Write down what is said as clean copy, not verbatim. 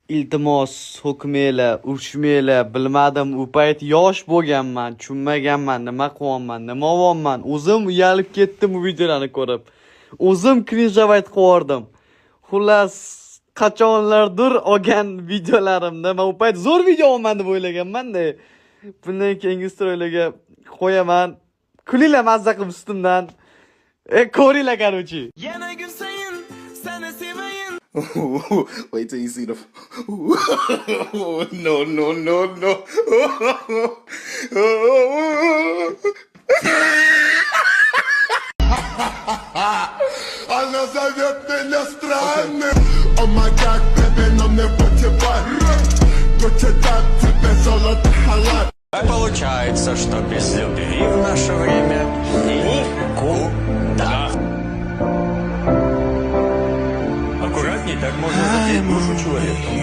iltimos so'kmanglar, urishmanglar, bilmadim, u payt yosh bo'lganman, tushunmaganman, nima qilyapman, nima olyapman. O'zim uyalib ketdim bu videolarni ko'rib. O'zim cringe qilardim. Xullas, qachonlardir olgan videolarimda men u payt zo'r video olman deb o'ylaganman-da. Bundan keyingi stroylarga qo'yaman. Kulinglar mazza qilib ustimdan. Ko'ringlar, короче. Yana gün sayın, seni seveyim. Wait till you see the. No, no, no, no. Она зовет меня странным. Oh my God, baby, но мне потевать. Будьте так, тебе золото халат. Получается, что без любви в наше время никуда. Аккуратней, так можно задеть душу человека.